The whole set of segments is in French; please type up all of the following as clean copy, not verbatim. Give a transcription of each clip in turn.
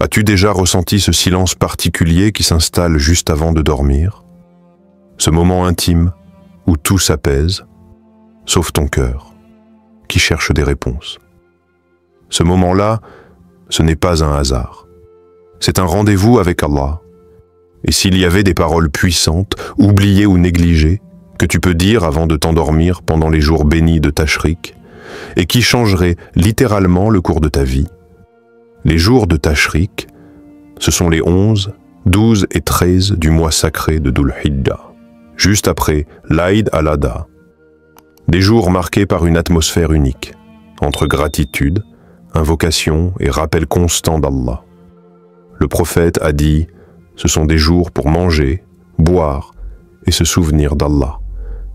As-tu déjà ressenti ce silence particulier qui s'installe juste avant de dormir? Ce moment intime où tout s'apaise, sauf ton cœur, qui cherche des réponses. Ce moment-là, ce n'est pas un hasard. C'est un rendez-vous avec Allah. Et s'il y avait des paroles puissantes, oubliées ou négligées, que tu peux dire avant de t'endormir pendant les jours bénis de Tashrik, et qui changeraient littéralement le cours de ta vie. Les jours de Tashrik, ce sont les 11, 12 et 13 du mois sacré de Dhul Hijjah, juste après l'Aïd al-Adha. Des jours marqués par une atmosphère unique, entre gratitude, invocation et rappel constant d'Allah. Le prophète a dit, ce sont des jours pour manger, boire et se souvenir d'Allah.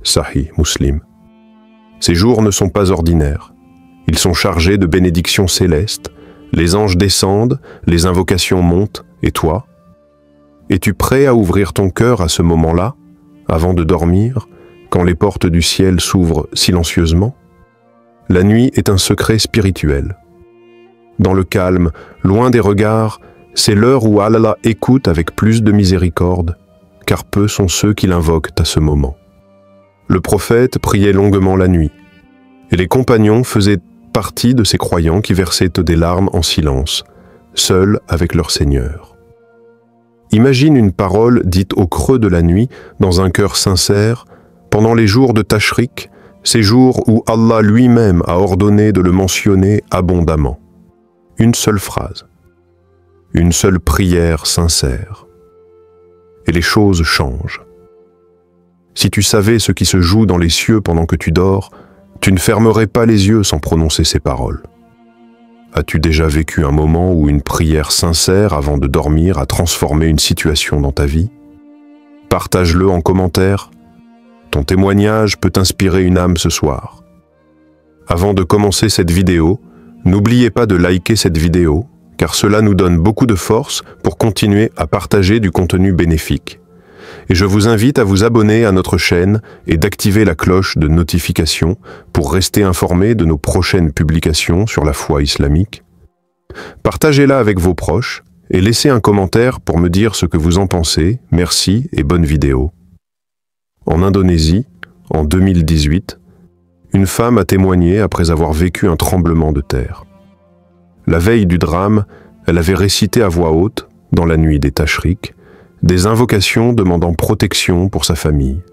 Sahih Muslim. Ces jours ne sont pas ordinaires. Ils sont chargés de bénédictions célestes, les anges descendent, les invocations montent, et toi? Es-tu prêt à ouvrir ton cœur à ce moment-là, avant de dormir, quand les portes du ciel s'ouvrent silencieusement? La nuit est un secret spirituel. Dans le calme, loin des regards, c'est l'heure où Allah écoute avec plus de miséricorde, car peu sont ceux qui l'invoquent à ce moment. Le prophète priait longuement la nuit, et les compagnons faisaient partie de ces croyants qui versaient des larmes en silence, seuls avec leur Seigneur. Imagine une parole dite au creux de la nuit, dans un cœur sincère, pendant les jours de Tashrik, ces jours où Allah lui-même a ordonné de le mentionner abondamment. Une seule phrase, une seule prière sincère. Et les choses changent. Si tu savais ce qui se joue dans les cieux pendant que tu dors, tu ne fermerais pas les yeux sans prononcer ces paroles. As-tu déjà vécu un moment où une prière sincère avant de dormir a transformé une situation dans ta vie? Partage-le en commentaire. Ton témoignage peut inspirer une âme ce soir. Avant de commencer cette vidéo, n'oubliez pas de liker cette vidéo, car cela nous donne beaucoup de force pour continuer à partager du contenu bénéfique. Et je vous invite à vous abonner à notre chaîne et d'activer la cloche de notification pour rester informé de nos prochaines publications sur la foi islamique. Partagez-la avec vos proches et laissez un commentaire pour me dire ce que vous en pensez. Merci et bonne vidéo. En Indonésie, en 2018, une femme a témoigné après avoir vécu un tremblement de terre. La veille du drame, elle avait récité à voix haute, dans la nuit des Tashrik, des invocations demandant protection pour sa famille.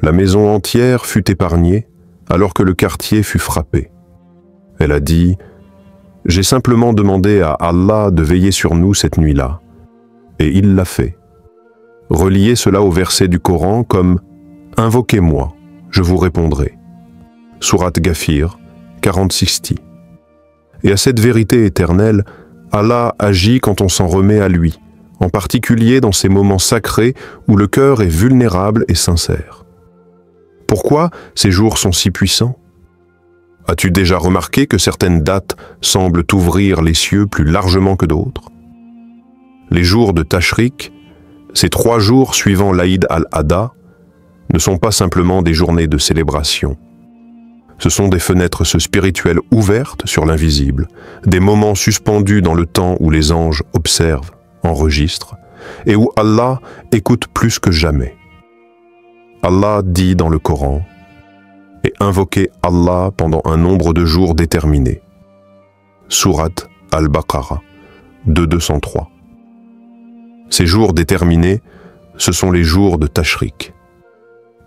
La maison entière fut épargnée alors que le quartier fut frappé. Elle a dit « J'ai simplement demandé à Allah de veiller sur nous cette nuit-là, et il l'a fait. » Reliez cela au verset du Coran comme « Invoquez-moi, je vous répondrai » Surat Ghafir 46. Et à cette vérité éternelle, Allah agit quand on s'en remet à lui, en particulier dans ces moments sacrés où le cœur est vulnérable et sincère. Pourquoi ces jours sont si puissants? As-tu déjà remarqué que certaines dates semblent ouvrir les cieux plus largement que d'autres? Les jours de Tashrik, ces 3 jours suivant l'Aïd al-Adha, ne sont pas simplement des journées de célébration. Ce sont des fenêtres spirituelles ouvertes sur l'invisible, des moments suspendus dans le temps où les anges observent, enregistrent, et où Allah écoute plus que jamais. Allah dit dans le Coran, et invoquez Allah pendant un nombre de jours déterminé. Surat Al-Baqarah 203. Ces jours déterminés, ce sont les jours de Tashrik.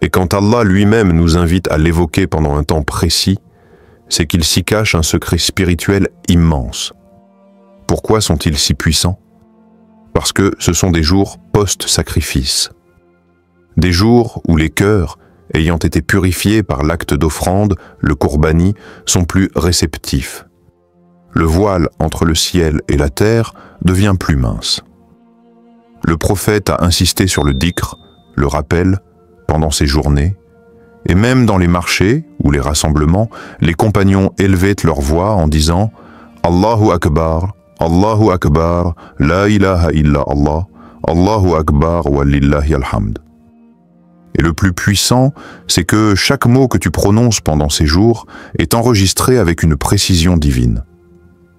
Et quand Allah lui-même nous invite à l'évoquer pendant un temps précis, c'est qu'il s'y cache un secret spirituel immense. Pourquoi sont-ils si puissants? Parce que ce sont des jours post-sacrifice. Des jours où les cœurs, ayant été purifiés par l'acte d'offrande, le qurbani, sont plus réceptifs. Le voile entre le ciel et la terre devient plus mince. Le prophète a insisté sur le dhikr, le rappel, pendant ces journées, et même dans les marchés ou les rassemblements, les compagnons élevaient leur voix en disant « Allahu Akbar, la ilaha illa Allah, Allahu Akbar wa lillahi alhamd ». Et le plus puissant, c'est que chaque mot que tu prononces pendant ces jours est enregistré avec une précision divine.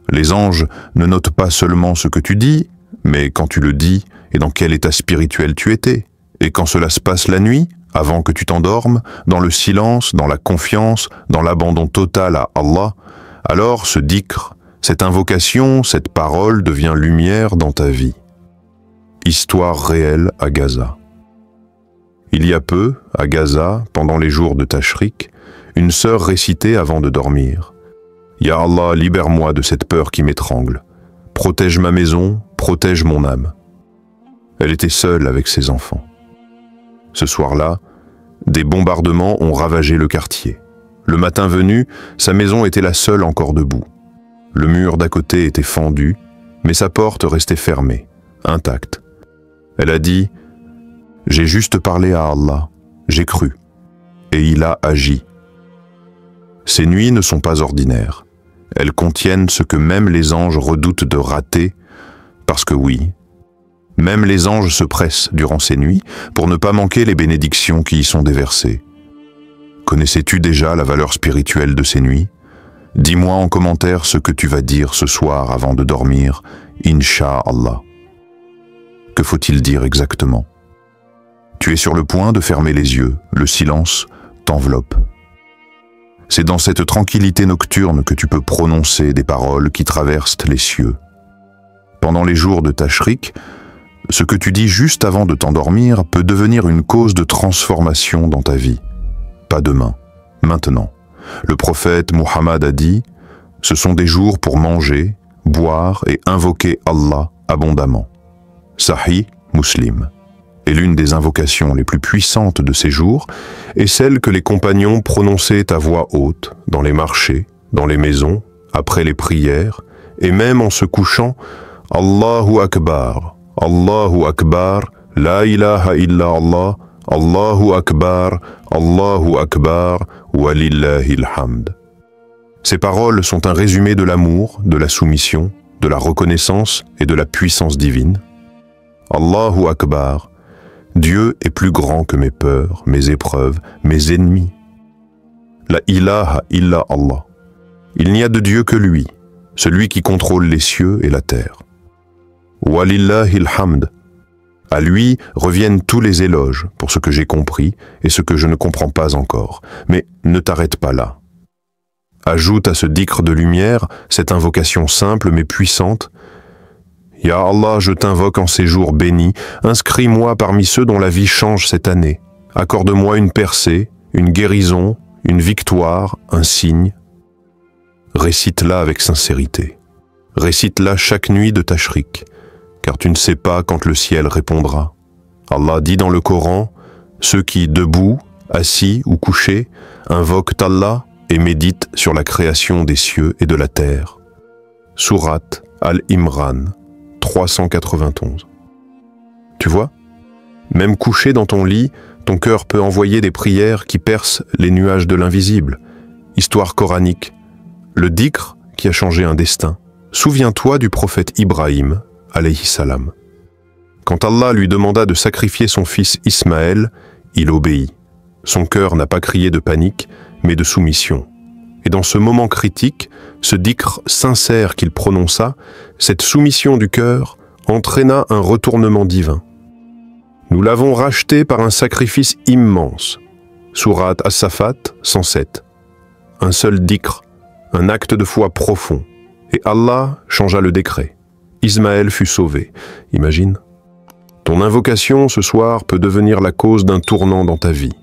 Les anges ne notent pas seulement ce que tu dis, mais quand tu le dis et dans quel état spirituel tu étais. Et quand cela se passe la nuit, avant que tu t'endormes, dans le silence, dans la confiance, dans l'abandon total à Allah, alors ce dhikr, cette invocation, cette parole devient lumière dans ta vie. Histoire réelle à Gaza. Il y a peu, à Gaza, pendant les jours de Tashrik, une sœur récitait avant de dormir. « Ya Allah, libère-moi de cette peur qui m'étrangle. Protège ma maison, protège mon âme. » Elle était seule avec ses enfants. Ce soir-là, des bombardements ont ravagé le quartier. Le matin venu, sa maison était la seule encore debout. Le mur d'à côté était fendu, mais sa porte restait fermée, intacte. Elle a dit « J'ai juste parlé à Allah, j'ai cru, et il a agi. » Ces nuits ne sont pas ordinaires. Elles contiennent ce que même les anges redoutent de rater, parce que oui, même les anges se pressent durant ces nuits pour ne pas manquer les bénédictions qui y sont déversées. Connaissais-tu déjà la valeur spirituelle de ces nuits? Dis-moi en commentaire ce que tu vas dire ce soir avant de dormir, Inch'Allah. Que faut-il dire exactement? Tu es sur le point de fermer les yeux, le silence t'enveloppe. C'est dans cette tranquillité nocturne que tu peux prononcer des paroles qui traversent les cieux. Pendant les jours de Tashrik, ce que tu dis juste avant de t'endormir peut devenir une cause de transformation dans ta vie. Pas demain, maintenant. Le prophète Muhammad a dit « Ce sont des jours pour manger, boire et invoquer Allah abondamment. » Sahih Muslim. Et l'une des invocations les plus puissantes de ces jours est celle que les compagnons prononçaient à voix haute, dans les marchés, dans les maisons, après les prières, et même en se couchant « Allahu Akbar, Allahu Akbar, La ilaha illa Allah, Allahu Akbar, Allahu Akbar, Walillahil hamd. » Ces paroles sont un résumé de l'amour, de la soumission, de la reconnaissance et de la puissance divine. Allahu Akbar, Dieu est plus grand que mes peurs, mes épreuves, mes ennemis. La ilaha illa Allah. Il n'y a de Dieu que lui, celui qui contrôle les cieux et la terre. Walillahil hamd. À lui reviennent tous les éloges pour ce que j'ai compris et ce que je ne comprends pas encore. Mais ne t'arrête pas là. Ajoute à ce dhikr de lumière cette invocation simple mais puissante. Ya Allah, je t'invoque en ces jours bénis, inscris-moi parmi ceux dont la vie change cette année. Accorde-moi une percée, une guérison, une victoire, un signe. Récite-la avec sincérité. Récite-la chaque nuit de Tashrik, car tu ne sais pas quand le ciel répondra. Allah dit dans le Coran, ceux qui, debout, assis ou couchés, invoquent Allah et méditent sur la création des cieux et de la terre. Sourate Al-Imran 391. Tu vois, même couché dans ton lit, ton cœur peut envoyer des prières qui percent les nuages de l'invisible. Histoire coranique, le dhikr qui a changé un destin. Souviens-toi du prophète Ibrahim, alayhi salam. Quand Allah lui demanda de sacrifier son fils Ismaël, il obéit. Son cœur n'a pas crié de panique, mais de soumission. Et dans ce moment critique, ce dhikr sincère qu'il prononça, cette soumission du cœur, entraîna un retournement divin. Nous l'avons racheté par un sacrifice immense. Sourate As-Safat 107. Un seul dhikr, un acte de foi profond. Et Allah changea le décret. Ismaël fut sauvé. Imagine. Ton invocation ce soir peut devenir la cause d'un tournant dans ta vie.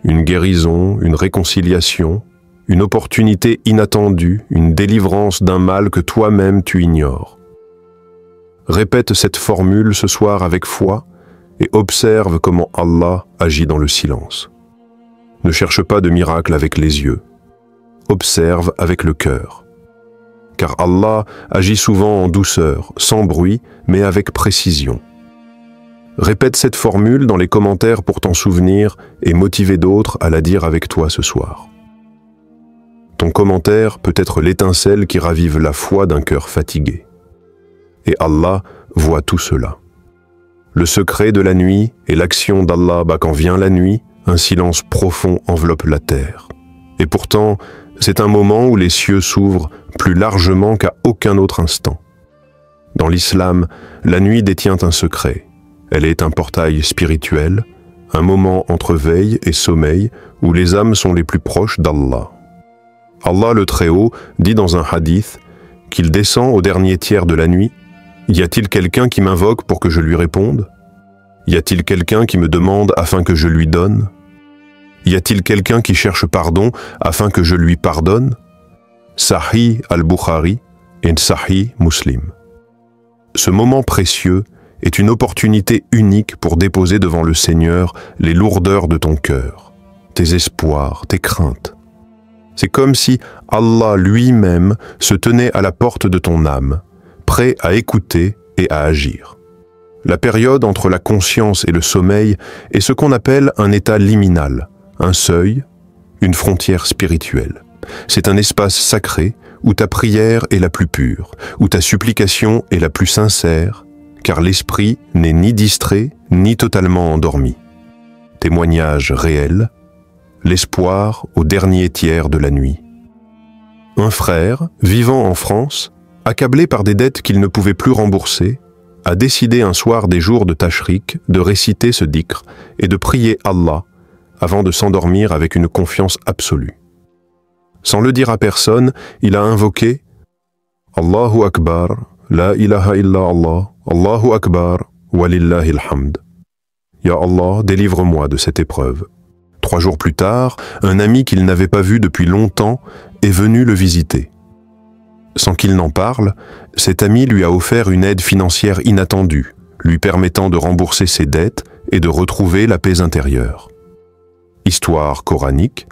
Une guérison, une réconciliation, une opportunité inattendue, une délivrance d'un mal que toi-même tu ignores. Répète cette formule ce soir avec foi et observe comment Allah agit dans le silence. Ne cherche pas de miracle avec les yeux. Observe avec le cœur. Car Allah agit souvent en douceur, sans bruit, mais avec précision. Répète cette formule dans les commentaires pour t'en souvenir et motiver d'autres à la dire avec toi ce soir. Ton commentaire peut être l'étincelle qui ravive la foi d'un cœur fatigué. Et Allah voit tout cela. Le secret de la nuit est l'action d'Allah quand vient la nuit, un silence profond enveloppe la terre. Et pourtant, C'est un moment où les cieux s'ouvrent plus largement qu'à aucun autre instant. Dans l'islam, la nuit détient un secret. Elle est un portail spirituel, un moment entre veille et sommeil où les âmes sont les plus proches d'Allah. Allah le Très-Haut dit dans un hadith qu'il descend au dernier tiers de la nuit. Y a-t-il quelqu'un qui m'invoque pour que je lui réponde? Y a-t-il quelqu'un qui me demande afin que je lui donne? Y a-t-il quelqu'un qui cherche pardon afin que je lui pardonne? Sahih al-Bukhari et Sahih Muslim. Ce moment précieux est une opportunité unique pour déposer devant le Seigneur les lourdeurs de ton cœur, tes espoirs, tes craintes. C'est comme si Allah lui-même se tenait à la porte de ton âme, prêt à écouter et à agir. La période entre la conscience et le sommeil est ce qu'on appelle un état liminal, un seuil, une frontière spirituelle. C'est un espace sacré où ta prière est la plus pure, où ta supplication est la plus sincère, car l'esprit n'est ni distrait ni totalement endormi. Témoignage réel, l'espoir au dernier tiers de la nuit. Un frère, vivant en France, accablé par des dettes qu'il ne pouvait plus rembourser, a décidé un soir des jours de Tashrik de réciter ce dhikr et de prier Allah avant de s'endormir avec une confiance absolue. Sans le dire à personne, il a invoqué « Allahu Akbar, la ilaha illa Allah, Allahu Akbar, walillahi alhamd ». Ya Allah, délivre-moi de cette épreuve. 3 jours plus tard, un ami qu'il n'avait pas vu depuis longtemps est venu le visiter. Sans qu'il n'en parle, cet ami lui a offert une aide financière inattendue, lui permettant de rembourser ses dettes et de retrouver la paix intérieure. Histoire coranique,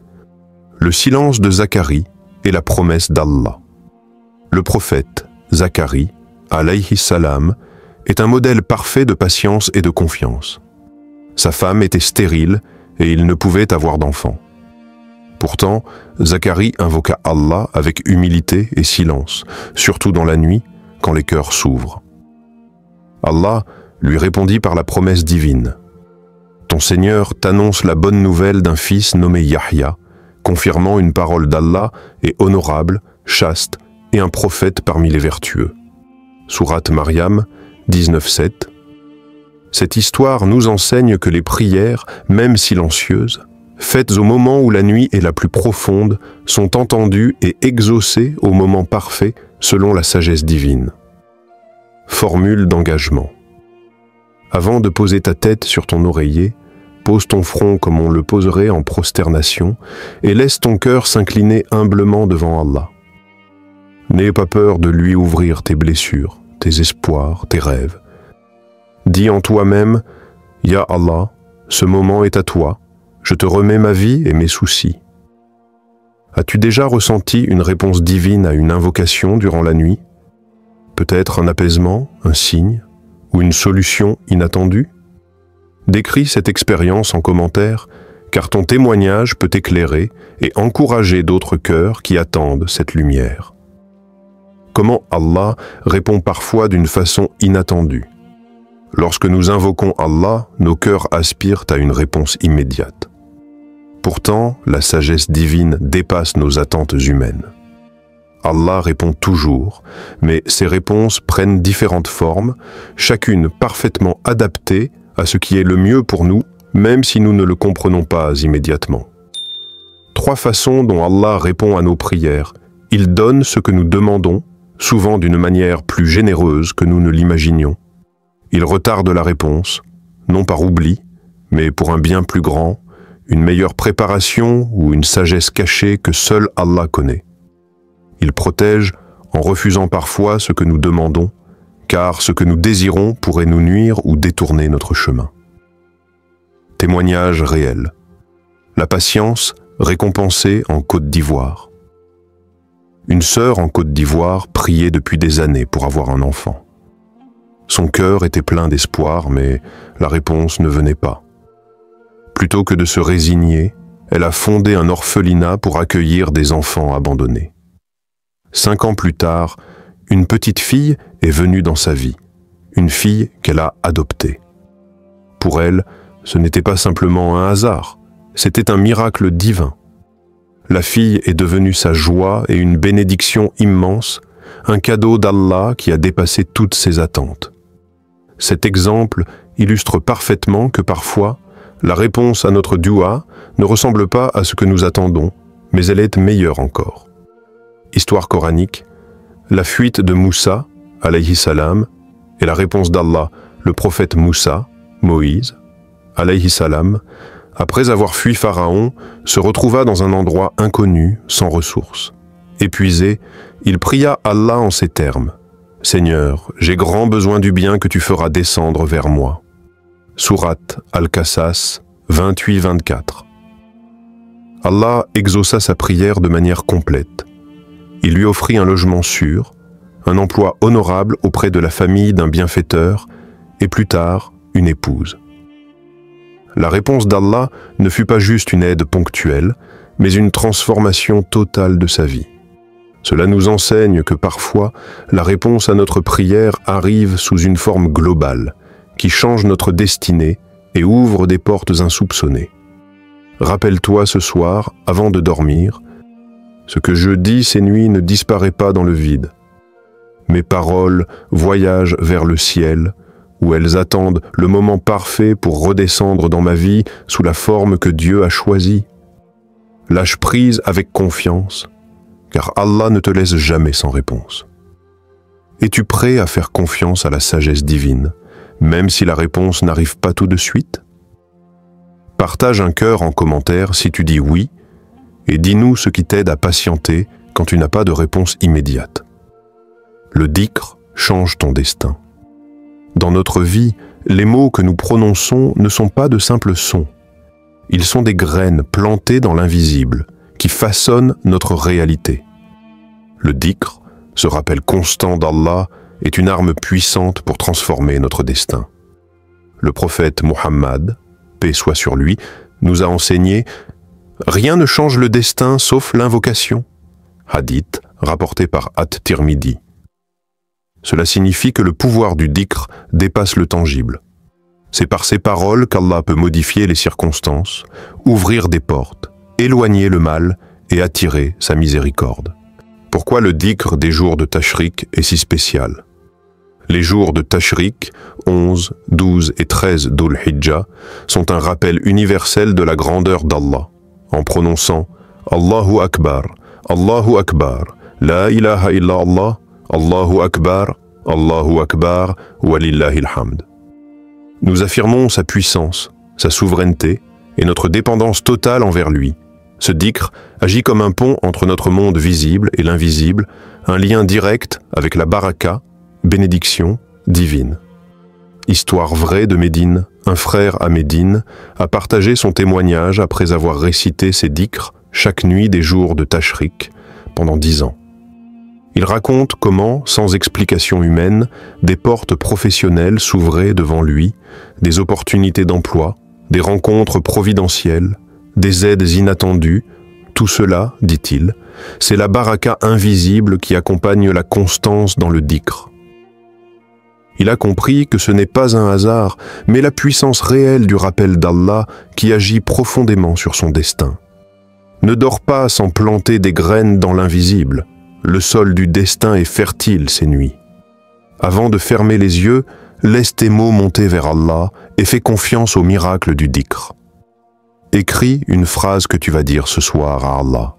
le silence de Zacharie et la promesse d'Allah. Le prophète Zacharie, alayhi salam, est un modèle parfait de patience et de confiance. Sa femme était stérile et il ne pouvait avoir d'enfant. Pourtant, Zacharie invoqua Allah avec humilité et silence, surtout dans la nuit, quand les cœurs s'ouvrent. Allah lui répondit par la promesse divine. Ton Seigneur t'annonce la bonne nouvelle d'un fils nommé Yahya, confirmant une parole d'Allah et honorable, chaste et un prophète parmi les vertueux. Sourate Maryam 19:7. Cette histoire nous enseigne que les prières, même silencieuses, faites au moment où la nuit est la plus profonde, sont entendues et exaucées au moment parfait selon la sagesse divine. Formule d'engagement. Avant de poser ta tête sur ton oreiller, pose ton front comme on le poserait en prosternation et laisse ton cœur s'incliner humblement devant Allah. N'aie pas peur de lui ouvrir tes blessures, tes espoirs, tes rêves. Dis en toi-même, « Ya Allah, ce moment est à toi, je te remets ma vie et mes soucis. » As-tu déjà ressenti une réponse divine à une invocation durant la nuit? Peut-être un apaisement, un signe, ou une solution inattendue? Décris cette expérience en commentaire, car ton témoignage peut éclairer et encourager d'autres cœurs qui attendent cette lumière. Comment Allah répond parfois d'une façon inattendue. Lorsque nous invoquons Allah, nos cœurs aspirent à une réponse immédiate. Pourtant, la sagesse divine dépasse nos attentes humaines. Allah répond toujours, mais ses réponses prennent différentes formes, chacune parfaitement adaptée à ce qui est le mieux pour nous, même si nous ne le comprenons pas immédiatement. 3 façons dont Allah répond à nos prières. Il donne ce que nous demandons, souvent d'une manière plus généreuse que nous ne l'imaginions. Il retarde la réponse, non par oubli, mais pour un bien plus grand, une meilleure préparation ou une sagesse cachée que seul Allah connaît. Il protège en refusant parfois ce que nous demandons, car ce que nous désirons pourrait nous nuire ou détourner notre chemin. Témoignage réel. La patience récompensée en Côte d'Ivoire. Une sœur en Côte d'Ivoire priait depuis des années pour avoir un enfant. Son cœur était plein d'espoir, mais la réponse ne venait pas. Plutôt que de se résigner, elle a fondé un orphelinat pour accueillir des enfants abandonnés. 5 ans plus tard, une petite fille est venue dans sa vie, une fille qu'elle a adoptée. Pour elle, ce n'était pas simplement un hasard, c'était un miracle divin. La fille est devenue sa joie et une bénédiction immense, un cadeau d'Allah qui a dépassé toutes ses attentes. Cet exemple illustre parfaitement que parfois, la réponse à notre dua ne ressemble pas à ce que nous attendons, mais elle est meilleure encore. Histoire coranique, la fuite de Moussa, alayhi salam, et la réponse d'Allah, le prophète Moussa, Moïse, alayhi salam, après avoir fui Pharaon, se retrouva dans un endroit inconnu, sans ressources. Épuisé, il pria Allah en ces termes. « Seigneur, j'ai grand besoin du bien que tu feras descendre vers moi. » Sourate Al-Qasas 28-24. Allah exauça sa prière de manière complète. Il lui offrit un logement sûr, un emploi honorable auprès de la famille d'un bienfaiteur et plus tard, une épouse. La réponse d'Allah ne fut pas juste une aide ponctuelle, mais une transformation totale de sa vie. Cela nous enseigne que parfois, la réponse à notre prière arrive sous une forme globale, qui change notre destinée et ouvre des portes insoupçonnées. Rappelle-toi ce soir, avant de dormir, ce que je dis ces nuits ne disparaît pas dans le vide. Mes paroles voyagent vers le ciel, où elles attendent le moment parfait pour redescendre dans ma vie sous la forme que Dieu a choisie. Lâche prise avec confiance, car Allah ne te laisse jamais sans réponse. Es-tu prêt à faire confiance à la sagesse divine, même si la réponse n'arrive pas tout de suite? Partage un cœur en commentaire si tu dis oui, et dis-nous ce qui t'aide à patienter quand tu n'as pas de réponse immédiate. Le dhikr change ton destin. Dans notre vie, les mots que nous prononçons ne sont pas de simples sons. Ils sont des graines plantées dans l'invisible, qui façonnent notre réalité. Le dhikr, ce rappel constant d'Allah, est une arme puissante pour transformer notre destin. Le prophète Muhammad, paix soit sur lui, nous a enseigné « Rien ne change le destin sauf l'invocation ». Hadith rapporté par At-Tirmidhi. Cela signifie que le pouvoir du dhikr dépasse le tangible. C'est par ces paroles qu'Allah peut modifier les circonstances, ouvrir des portes, éloigner le mal et attirer sa miséricorde. Pourquoi le dhikr des jours de Tashrik est si spécial? Les jours de Tashrik, 11, 12 et 13 d'Ul-Hijjah, sont un rappel universel de la grandeur d'Allah, en prononçant « Allahu Akbar, Allahu Akbar, La ilaha illa Allah, Allahu Akbar, Walillahil hamd ». Nous affirmons sa puissance, sa souveraineté et notre dépendance totale envers lui. Ce dhikr agit comme un pont entre notre monde visible et l'invisible, un lien direct avec la baraka, bénédiction divine. Histoire vraie de Médine, un frère à Médine a partagé son témoignage après avoir récité ses dhikrs chaque nuit des jours de Tashrik pendant 10 ans. Il raconte comment, sans explication humaine, des portes professionnelles s'ouvraient devant lui, des opportunités d'emploi, des rencontres providentielles, des aides inattendues. Tout cela, dit-il, c'est la baraka invisible qui accompagne la constance dans le dhikr. Il a compris que ce n'est pas un hasard, mais la puissance réelle du rappel d'Allah qui agit profondément sur son destin. Ne dors pas sans planter des graines dans l'invisible. Le sol du destin est fertile ces nuits. Avant de fermer les yeux, laisse tes mots monter vers Allah et fais confiance au miracle du dhikr. Écris une phrase que tu vas dire ce soir à Allah.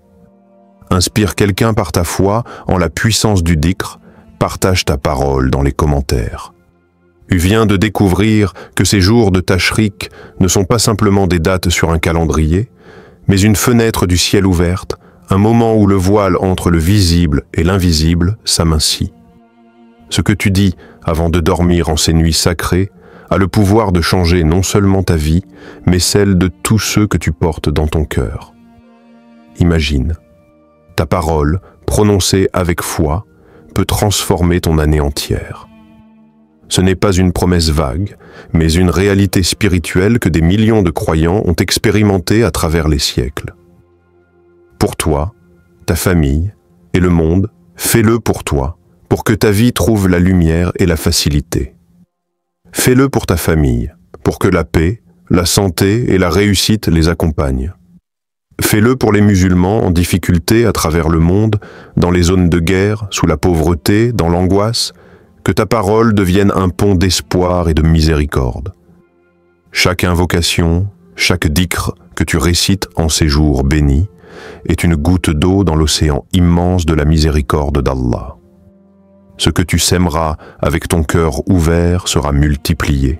Inspire quelqu'un par ta foi en la puissance du dhikr, partage ta parole dans les commentaires. Tu viens de découvrir que ces jours de Tashrik ne sont pas simplement des dates sur un calendrier, mais une fenêtre du ciel ouverte, un moment où le voile entre le visible et l'invisible s'amincit. Ce que tu dis avant de dormir en ces nuits sacrées a le pouvoir de changer non seulement ta vie, mais celle de tous ceux que tu portes dans ton cœur. Imagine, ta parole, prononcée avec foi, peut transformer ton année entière. Ce n'est pas une promesse vague, mais une réalité spirituelle que des millions de croyants ont expérimentée à travers les siècles. Pour toi, ta famille et le monde, fais-le pour toi, pour que ta vie trouve la lumière et la facilité. Fais-le pour ta famille, pour que la paix, la santé et la réussite les accompagnent. Fais-le pour les musulmans en difficulté à travers le monde, dans les zones de guerre, sous la pauvreté, dans l'angoisse, que ta parole devienne un pont d'espoir et de miséricorde. Chaque invocation, chaque dhikr que tu récites en ces jours bénis est une goutte d'eau dans l'océan immense de la miséricorde d'Allah. Ce que tu sèmeras avec ton cœur ouvert sera multiplié.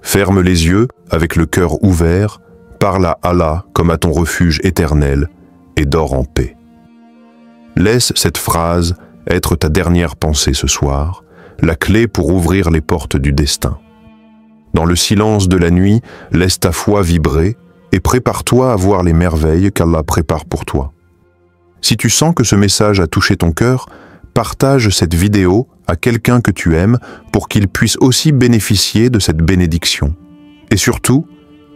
Ferme les yeux avec le cœur ouvert, parle à Allah comme à ton refuge éternel et dors en paix. Laisse cette phrase être ta dernière pensée ce soir, la clé pour ouvrir les portes du destin. Dans le silence de la nuit, laisse ta foi vibrer et prépare-toi à voir les merveilles qu'Allah prépare pour toi. Si tu sens que ce message a touché ton cœur, partage cette vidéo à quelqu'un que tu aimes pour qu'il puisse aussi bénéficier de cette bénédiction. Et surtout,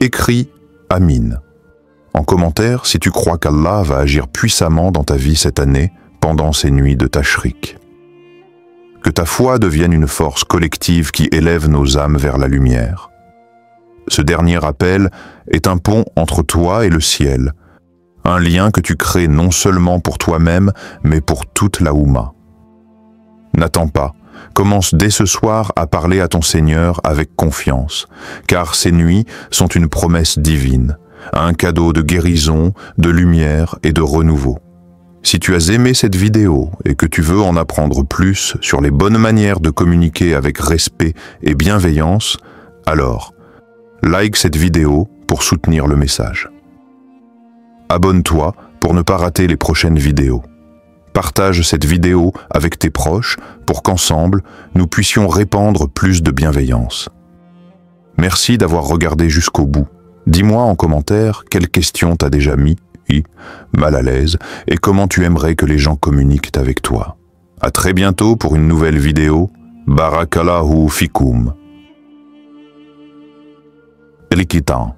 écris « Amin » en commentaire si tu crois qu'Allah va agir puissamment dans ta vie cette année pendant ces nuits de tashrik. Que ta foi devienne une force collective qui élève nos âmes vers la lumière. Ce dernier appel est un pont entre toi et le ciel, un lien que tu crées non seulement pour toi-même, mais pour toute la Oumma. N'attends pas, commence dès ce soir à parler à ton Seigneur avec confiance, car ces nuits sont une promesse divine, un cadeau de guérison, de lumière et de renouveau. Si tu as aimé cette vidéo et que tu veux en apprendre plus sur les bonnes manières de communiquer avec respect et bienveillance, alors, like cette vidéo pour soutenir le message. Abonne-toi pour ne pas rater les prochaines vidéos. Partage cette vidéo avec tes proches pour qu'ensemble, nous puissions répandre plus de bienveillance. Merci d'avoir regardé jusqu'au bout. Dis-moi en commentaire quelles questions t'as déjà mis mal à l'aise et comment tu aimerais que les gens communiquent avec toi. À très bientôt pour une nouvelle vidéo. Barakallahu fikoum. Likitan.